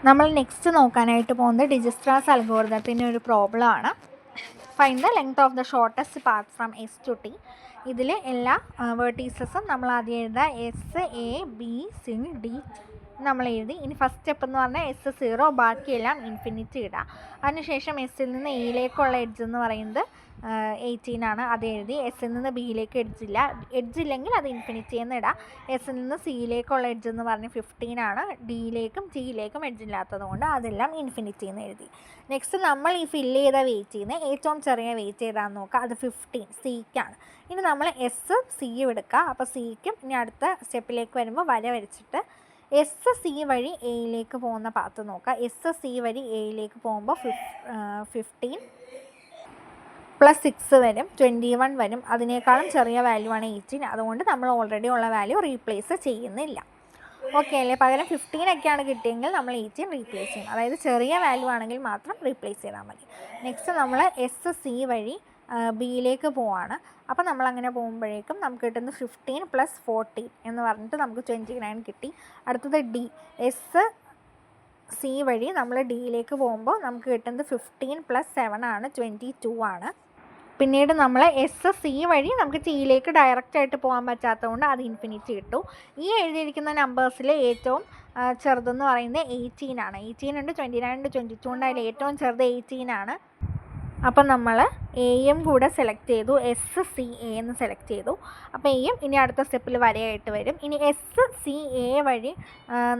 നമ്മൾ നെക്സ്റ്റ് നോക്കാനായിട്ട് പോകുന്നത് ഡിജിസ്ട്രാസ് അൽഗോരിതത്തിൻ്റെ ഒരു പ്രോബ്ലം ആണ്. Find the length of the shortest path from S to T. ഇതിൽ എല്ലാ വേർട്ടീസസും നമ്മൾ ആദ്യം എഴുതുക S A B C D നമ്മൾ എഴുതി. ഇനി ഫസ്റ്റ് സ്റ്റെപ്പ് എന്ന് പറഞ്ഞാൽ എസ് 0, ബാക്കിയെല്ലാം ഇൻഫിനിറ്റി ഇടുക. അതിനുശേഷം എസ്സിൽ നിന്ന് എയിലേക്കുള്ള എഡ്ജ് എന്ന് പറയുന്നത് 18 ആണ്, അത് എഴുതി. എസ്സിൽ നിന്ന് ബിയിലേക്ക് എഡ്ജില്ലെങ്കിൽ അത് ഇൻഫിനിറ്റി എന്ന് ഇടാം. എസ്സിൽ നിന്ന് സിയിലേക്കുള്ള എഡ്ജ് എന്ന് പറഞ്ഞ് 15 ആണ്. ഡിയിലേക്കും ജിയിലേക്കും എഡ്ജില്ലാത്തത് കൊണ്ട് അതെല്ലാം ഇൻഫിനിറ്റി എന്ന് എഴുതി. നെക്സ്റ്റ് നമ്മൾ ഈ ഫില്ല് ചെയ്ത വെയിറ്റ് ചെയ്യുന്ന ഏറ്റവും ചെറിയ വെയിറ്റ് ചെയ്താന്ന് നോക്കുക, അത് 15 സിക്കാണ്. ഇനി നമ്മൾ എസ് സിയും എടുക്കുക. അപ്പോൾ സിക്കും ഇനി അടുത്ത സ്റ്റെപ്പിലേക്ക് വരുമ്പോൾ വര വരച്ചിട്ട് എസ് സി വഴി എയിലേക്ക് പോകുന്ന പാത്ത് നോക്കുക. എസ് സി വഴി എയിലേക്ക് പോകുമ്പോൾ 15 + 6 വരും, 21 വരും. അതിനേക്കാളും ചെറിയ വാല്യൂ ആണ് 18. അതുകൊണ്ട് നമ്മൾ ഓൾറെഡി ഉള്ള വാല്യൂ റീപ്ലേസ് ചെയ്യുന്നില്ല. ഓക്കെ അല്ലേ? പകരം 15 ഒക്കെയാണ് കിട്ടിയെങ്കിൽ നമ്മൾ 18 റീപ്ലേസ് ചെയ്യും. അതായത് ചെറിയ വാല്യൂ ആണെങ്കിൽ മാത്രം റീപ്ലേസ് ചെയ്താൽ മതി. നെക്സ്റ്റ് നമ്മൾ എസ് സി വഴി ബിയിലേക്ക് പോവാണ്. അപ്പോൾ നമ്മളങ്ങനെ പോകുമ്പോഴേക്കും നമുക്ക് കിട്ടുന്നത് 15 + 14 എന്ന് പറഞ്ഞിട്ട് നമുക്ക് 29 കിട്ടി. അടുത്തത് ഡി. എസ് സി വഴി നമ്മൾ ഡിയിലേക്ക് പോകുമ്പോൾ നമുക്ക് കിട്ടുന്നത് 15 + 7 ആണ്, 22 ആണ്. പിന്നീട് നമ്മൾ എസ് സി വഴി നമുക്ക് ടിയിലേക്ക് ഡയറക്റ്റായിട്ട് പോകാൻ പറ്റാത്തതുകൊണ്ട് അത് ഇൻഫിനിറ്റി കിട്ടും. ഈ എഴുതിയിരിക്കുന്ന നമ്പേഴ്സിൽ ഏറ്റവും ചെറുതെന്ന് പറയുന്നത് 18 ആണ്. 18 ഉണ്ട്, 29 ഉണ്ട്, 22 ഉണ്ട്. അതിൽ ഏറ്റവും ചെറുത് 18 ആണ്. അപ്പം നമ്മൾ എയും കൂടെ സെലക്ട് ചെയ്തു, എസ് സി എ എന്ന് സെലക്ട് ചെയ്തു. അപ്പോൾ എയും ഇനി അടുത്ത സ്റ്റെപ്പിൽ വരയായിട്ട് വരും. ഇനി എസ് സി എ വഴി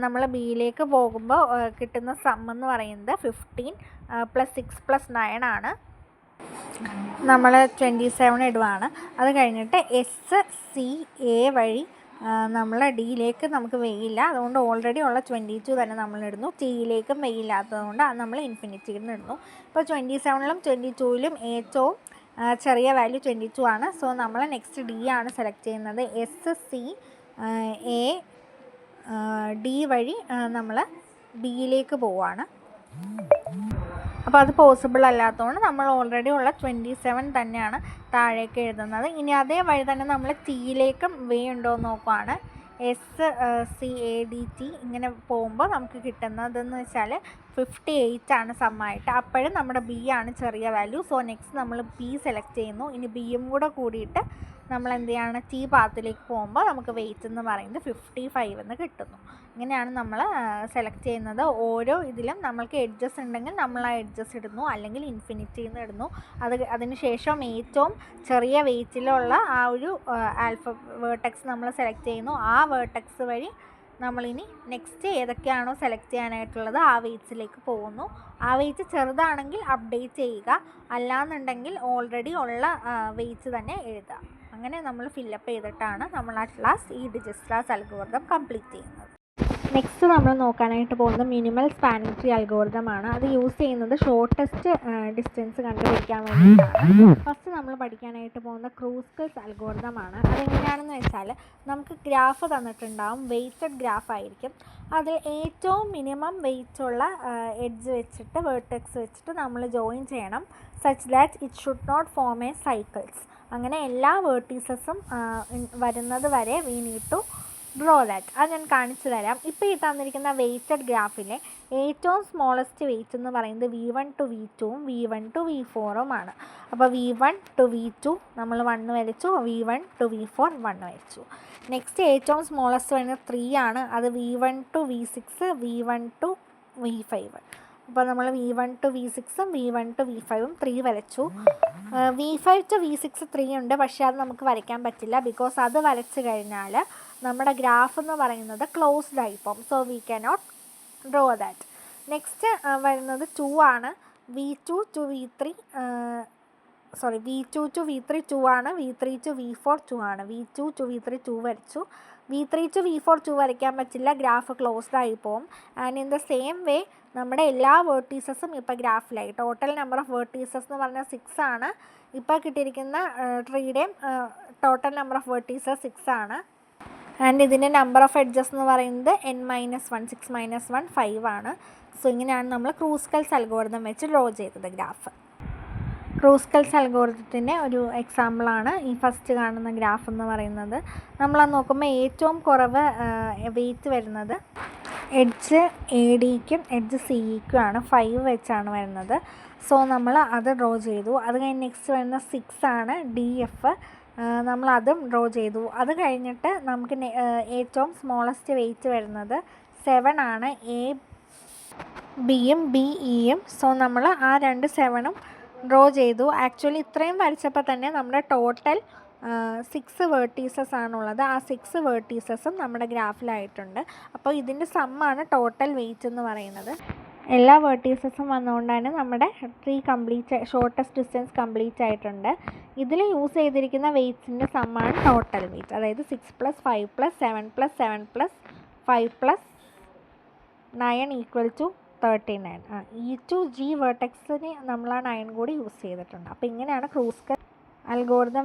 നമ്മൾ ബിയിലേക്ക് പോകുമ്പോൾ കിട്ടുന്ന സം എന്ന് പറയുന്നത് 15 + 6 + 9 ആണ്. നമ്മൾ 27 ഇടുവാണ്. അത് കഴിഞ്ഞിട്ട് എസ് സി എ വഴി നമ്മൾ ഡിയിലേക്ക് നമുക്ക് വെയില്ല, അതുകൊണ്ട് ഓൾറെഡി ഉള്ള 22 തന്നെ നമ്മളിടുന്നു. ടിയിലേക്കും വെയില്ലാത്തതുകൊണ്ട് നമ്മൾ ഇൻഫിനിറ്റി ഇടുന്നു. ഇപ്പോൾ 27ലും 22ലും ഏറ്റവും ചെറിയ വാല്യൂ 22 ആണ്. സോ നമ്മൾ നെക്സ്റ്റ് ഡി ആണ് സെലക്ട് ചെയ്യുന്നത്. എസ് സി എ ഡി വഴി നമ്മൾ ബിയിലേക്ക് പോവുകയാണ്. അപ്പോൾ അത് പോസിബിൾ അല്ലാത്തതുകൊണ്ട് നമ്മൾ ഓൾറെഡി ഉള്ള 27 തന്നെയാണ് താഴേക്ക് എഴുതുന്നത്. ഇനി അതേ വഴി തന്നെ നമ്മൾ ടിയിലേക്കും വേ ഉണ്ടോ എന്ന് നോക്കുവാണ്. S C A D T ഇങ്ങനെ പോകുമ്പോൾ നമുക്ക് കിട്ടുന്നതെന്ന് വെച്ചാൽ 58 ആണ് സമ്മായിട്ട്. അപ്പോഴും നമ്മുടെ ബി ആണ് ചെറിയ വാല്യൂ. സോ നെക്സ്റ്റ് നമ്മൾ ബി സെലക്ട് ചെയ്യുന്നു. ഇനി ബിയും കൂടെ കൂടിയിട്ട് നമ്മൾ എന്ത് ചെയ്യാണ്, ടി പാത്തിലേക്ക് പോകുമ്പോൾ നമുക്ക് വെയിറ്റ് എന്ന് പറയുന്നത് 55 എന്ന് കിട്ടുന്നു. ഇങ്ങനെയാണ് നമ്മൾ സെലക്ട് ചെയ്യുന്നത്. ഓരോ ഇതിലും നമ്മൾക്ക് എഡ്ജസ് ഉണ്ടെങ്കിൽ നമ്മൾ ആ എഡ്ജസ് ഇടുന്നു, അല്ലെങ്കിൽ ഇൻഫിനിറ്റി എന്ന് ഇടുന്നു. അതിന് ശേഷം ഏറ്റവും ചെറിയ വെയിറ്റിലുള്ള ആ ഒരു വേർട്ടെക്സ് നമ്മൾ സെലക്ട് ചെയ്യുന്നു. ആ വേർട്ടെക്സ് വഴി നമ്മളിനി നെക്സ്റ്റ് ഏതൊക്കെയാണോ സെലക്ട് ചെയ്യാനായിട്ടുള്ളത് ആ വെയിറ്റ്സിലേക്ക് പോകുന്നു. ആ വെയിറ്റ് ചെറുതാണെങ്കിൽ അപ്ഡേറ്റ് ചെയ്യുക, അല്ലാന്നുണ്ടെങ്കിൽ ഓൾറെഡി ഉള്ള വെയിറ്റ്സ് തന്നെ എഴുതുക. അങ്ങനെ നമ്മൾ ഫില്ലപ്പ് ചെയ്തിട്ടാണ് നമ്മൾ അറ്റ് ലാസ്റ്റ് ഈ ഡിജിസ്ട്രാസ് അൽഗോരിതം കംപ്ലീറ്റ് ചെയ്യുന്നത്. നെക്സ്റ്റ് നമ്മൾ നോക്കാനായിട്ട് പോകുന്നത് മിനിമൽ സ്പാനിങ് ട്രീ അൽഗോരിതമാണ്. അത് യൂസ് ചെയ്യുന്നത് ഷോർട്ടസ്റ്റ് ഡിസ്റ്റൻസ് കണ്ടുപിടിക്കാൻ വേണ്ടിയിട്ടാണ്. ഫസ്റ്റ് നമ്മൾ പഠിക്കാനായിട്ട് പോകുന്ന ക്രൂസ്കൽസ് അൽഗോരിതമാണ്. അതെങ്ങനെയാണെന്ന് വെച്ചാൽ നമുക്ക് ഗ്രാഫ് തന്നിട്ടുണ്ടാവും, വെയ്റ്റഡ് ഗ്രാഫ് ആയിരിക്കും. അതിൽ ഏറ്റവും മിനിമം വെയ്റ്റുള്ള എഡ്ജ് വെച്ചിട്ട് വേർട്ടെക്സ് വെച്ചിട്ട് നമ്മൾ ജോയിൻ ചെയ്യണം, such that it should not form a cycles. അങ്ങനെ എല്ലാ വേർട്ടീസസും വരുന്നത് വരെ we need to draw that. അത് ഞാൻ കാണിച്ചു തരാം. ഇപ്പോൾ ഈ തന്നിരിക്കുന്ന വെയ്റ്റഡ് ഗ്രാഫിലെ ഏറ്റവും സ്മോളസ്റ്റ് വെയ്റ്റ് എന്ന് പറയുന്നത് V1 to V2ഉം V1 to V4ഉം ആണ്. അപ്പോൾ V1 to V2 നമ്മൾ 1 വരച്ചു, V1 to V4 1 വരച്ചു. നെക്സ്റ്റ് ഏറ്റവും സ്മോളസ്റ്റ് വരുന്നത് 3 ആണ്. അത് V1 to V6, V1 to V5. അപ്പോൾ നമ്മൾ V1 to V6ഉം V1 to V5ഉം 3 വരച്ചു. V5 to V6 3 ഉണ്ട്, പക്ഷേ അത് നമുക്ക് വരയ്ക്കാൻ പറ്റില്ല. ബിക്കോസ് അത് വരച്ച് കഴിഞ്ഞാൽ നമ്മുടെ ഗ്രാഫ് എന്ന് പറയുന്നത് ക്ലോസ്ഡ് ആയി പോകും. So we cannot draw that. Next വരുന്നത് 2 ആണ്. V2 to V3 V2 to V3 2 ആണ്. V3 to V4 2 ആണ്. V2 to V3 2 വരച്ചു. V3 to V4 2 വരയ്ക്കാൻ പറ്റില്ല, ഗ്രാഫ് ക്ലോസ്ഡ് ആയി പോകും. And in the same way നമ്മുടെ എല്ലാ വേർട്ടീസസും ഇപ്പോൾ ഗ്രാഫിലായി. ടോട്ടൽ നമ്പർ ഓഫ് വേർട്ടീസസ് എന്ന് പറഞ്ഞാൽ 6 ആണ്. ഇപ്പോൾ കിട്ടിയിരിക്കുന്ന ട്രീയുടെയും ടോട്ടൽ നമ്പർ ഓഫ് വേർട്ടീസസ് 6 ആണ്. ആൻഡ് ഇതിൻ്റെ നമ്പർ ഓഫ് എഡ്ജസ് എന്ന് പറയുന്നത് n-1, 6 - 1 5 ആണ്. സോ ഇങ്ങനെയാണ് നമ്മൾ ക്രൂസ്കൽസ് അൽഗോരിതം വെച്ച് ഡ്രോ ചെയ്തത് ഗ്രാഫ്. ക്രൂസ്കൽസ് അൽഗോരിതത്തിൻ്റെ ഒരു എക്സാമ്പിളാണ് ഈ ഫസ്റ്റ് കാണുന്ന ഗ്രാഫ് എന്ന് പറയുന്നത്. നമ്മളത് നോക്കുമ്പോൾ ഏറ്റവും കുറവ് വെയിറ്റ് വരുന്നത് എഡ്ജ് എ ഡിക്കും എഡ്ജ് സിക്കും ആണ് 5 വെച്ചാണ് വരുന്നത്. സോ നമ്മൾ അത് ഡ്രോ ചെയ്തു. അത് കഴിഞ്ഞ് നെക്സ്റ്റ് വരുന്ന 6 ആണ് ഡി എഫ്. നമ്മൾ അതും ഡ്രോ ചെയ്തു. അത് കഴിഞ്ഞിട്ട് നമുക്ക് ഏറ്റവും സ്മോളസ്റ്റ് വെയിറ്റ് വരുന്നത് 7 ആണ്, എ ബിയും ബി ഇയും. സോ നമ്മൾ ആ 2 7ഉം ഡ്രോ ചെയ്തു. ആക്ച്വലി ഇത്രയും വരച്ചപ്പോൾ തന്നെ നമ്മുടെ ടോട്ടൽ 6 വേർട്ടീസസ് ആണുള്ളത്. ആ 6 വേർട്ടീസസും നമ്മുടെ ഗ്രാഫിലായിട്ടുണ്ട്. അപ്പോൾ ഇതിൻ്റെ സമ്മാണ് ടോട്ടൽ വെയിറ്റ് എന്ന് പറയുന്നത്. എല്ലാ വേർട്ടീസസും വന്നുകൊണ്ടാണ് നമ്മുടെ ട്രീ ഷോർട്ടസ്റ്റ് ഡിസ്റ്റൻസ് കംപ്ലീറ്റ് ആയിട്ടുണ്ട്. ഇതിൽ യൂസ് ചെയ്തിരിക്കുന്ന വെയ്റ്റ്സിൻ്റെ സമ്മാണ് ടോട്ടൽ വെയിറ്റ്. അതായത് 6 + 5 + 7 + 7 + 5 + 9 = 39. ഇ ടു ജി വേർട്ടെക്സിന് നമ്മൾ ആ 9 കൂടി യൂസ് ചെയ്തിട്ടുണ്ട്. അപ്പോൾ ഇങ്ങനെയാണ് ക്രൂസ്കർ അൽഗോരിതം